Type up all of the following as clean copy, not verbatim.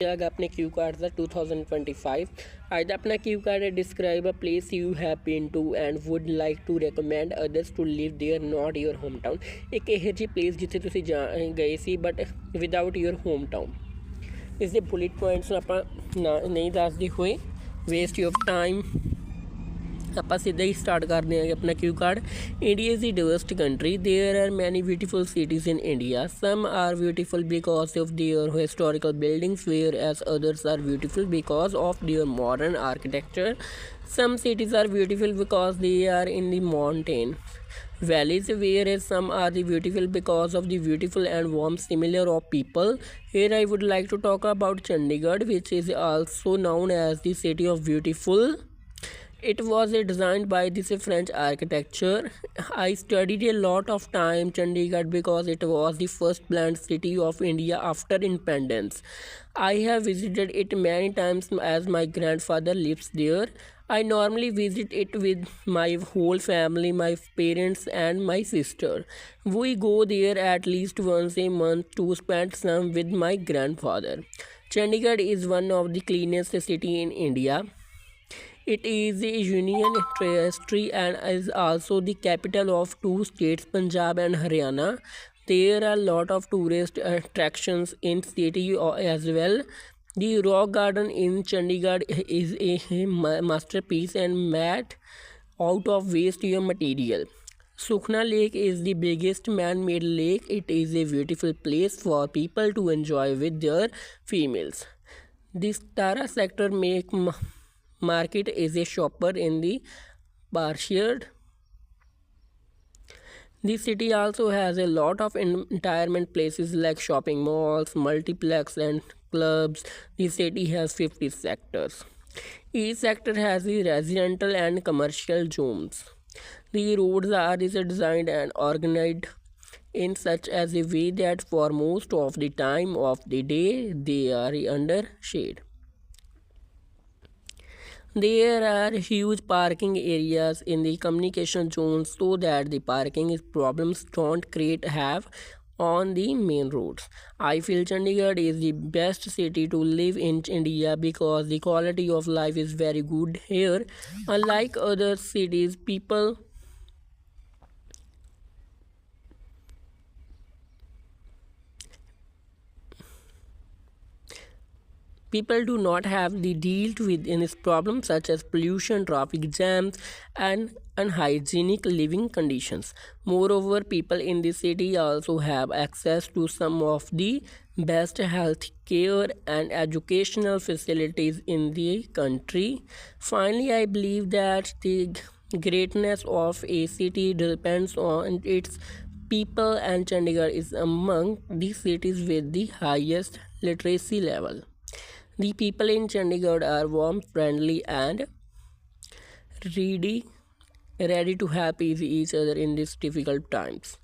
अगर अपने Q card था 2025 आज अपना क्यू कार्ड है describe a place you have been to and would like to recommend others to live there not your home town. एक ਇਹੋ ਜਿਹੀ ਪਲੇਸ ਜਿੱਥੇ ਤੁਸੀਂ ਗਏ ਸੀ but without your home town. ਇਸ ਦੇ ਬੁਲੇਟ ਪੁਆਇੰਟਸ ਆਪਾਂ ਨਹੀਂ ਦੱਸਦੇ ਹੋਏ ਵੇਸਟ ਯੂਰ ਟਾਈਮ ਆਪਾਂ ਸਿੱਧਾ ਹੀ ਸਟਾਰਟ ਕਰਦੇ ਹਾਂ ਆਪਣਾ Q card. India is a diverse country. There are many beautiful cities in India. Some are beautiful because of their historical buildings, whereas others are beautiful because of their modern architecture. Some cities are beautiful because they are in the mountain valleys, whereas some are the beautiful because of the beautiful and warm similar of people. Here I would like to talk about Chandigarh, which is also known as the city of beautiful. It was designed by this French architecture. I studied a lot of time Chandigarh because it was the first planned city of India after independence. I have visited it many times as my grandfather lives there. I normally visit it with my whole family, my parents and my sister. We go there at least once a month to spend some with my grandfather. Chandigarh is one of the cleanest city in India. It is a union territory and is also the capital of two states, Punjab and Haryana. There are a lot of tourist attractions in city as well. The rock garden in Chandigarh is a masterpiece and made out of waste material. Sukhna Lake is the biggest man-made lake. It is a beautiful place for people to enjoy with their females. The Tara sector market is a shopper in the Barshard. The city also has a lot of entertainment places like shopping malls, multiplex and clubs. The city has 50 sectors. Each sector has the residential and commercial zones. The roads are designed and organized in such as a way that for most of the time of the day they are under shade. There are huge parking areas in the communication zones so that the parking problems don't create have on the main roads. I feel Chandigarh is the best city to live in India because the quality of life is very good here. Unlike other cities, people do not have the deal with any problems such as pollution, traffic jams, and unhygienic living conditions. Moreover, people in the city also have access to some of the best health care and educational facilities in the country. Finally, I believe that the greatness of a city depends on its people, and Chandigarh is among the cities with the highest literacy level. The people in Chandigarh are warm, friendly, and ready to help each other in these difficult times.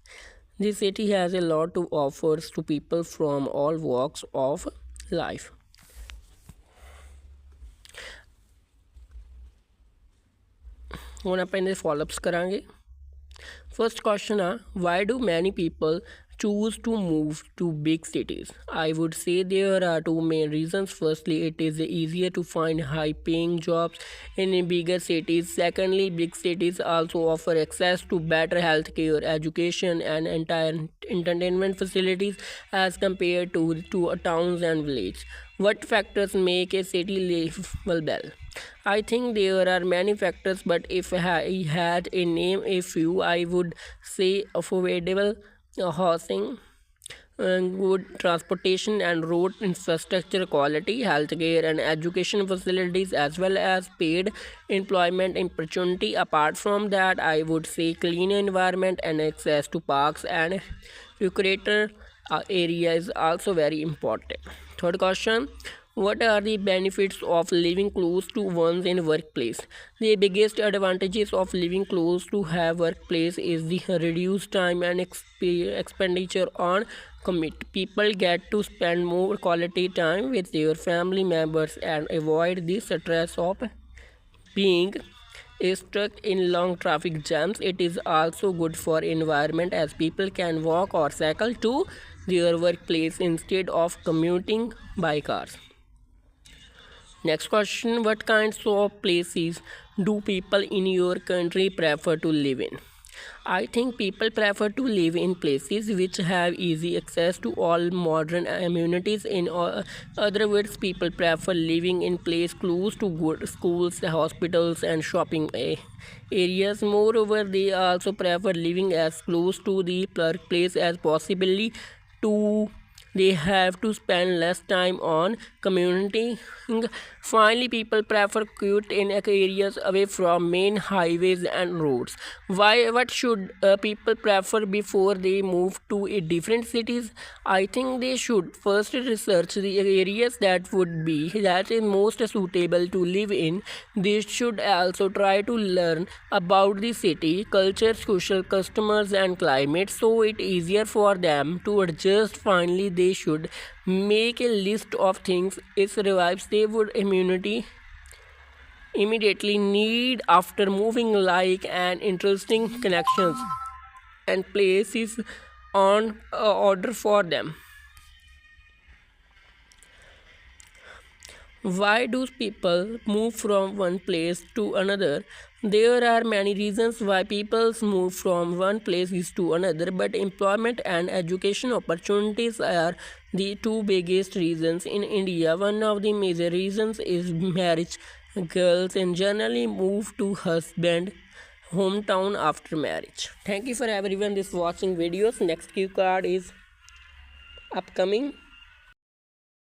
The city has a lot to offer to people from all walks of life. ਹੁਣ ਆਪਾਂ ਇਹਦੇ ਫੋਲੋਅਪਸ ਕਰਾਂਗੇ। First question why do many people choose to move to big cities? I would say there are two main reasons. Firstly, it is easier to find high paying jobs in bigger cities. Secondly, big cities also offer access to better healthcare, education and entire entertainment facilities as compared to towns and villages. What factors make a city livable? I think there are many factors, but if I had a name a few, I would say affordable housing, good transportation and road infrastructure, quality healthcare and education facilities, as well as paid employment opportunity. Apart from that, I would say clean environment and access to parks and recreational area is also very important. Third question, what are the benefits of living close to one's in workplace? The biggest advantages of living close to a workplace is the reduced time and expenditure on commute. People get to spend more quality time with their family members and avoid the stress of being stuck in long traffic jams. It is also good for environment as people can walk or cycle to their workplace instead of commuting by cars. Next question, what kinds of places do people in your country prefer to live in? I think people prefer to live in places which have easy access to all modern amenities. In other words, people prefer living in places close to good schools, hospitals, and shopping areas. Moreover, they also prefer living as close to the workplace as possibly to they have to spend less time on commuting. Finally, people prefer quiet in areas away from main highways and roads. Why? What should people prefer before they move to different cities? I think they should first research the areas that is most suitable to live in. They should also try to learn about the city culture, social customers, and climate, so it easier for them to adjust. Finally, they should make a list of things it revives they would immediately need after moving, like an interesting connections and places on order for them. Why do people move from one place to another? There are many reasons why people move from one place to another, but employment and education opportunities are the two biggest reasons in India. One of the major reasons is marriage. Girls in generally move to husband hometown after marriage. Thank you for everyone this watching videos. Next cue card is upcoming.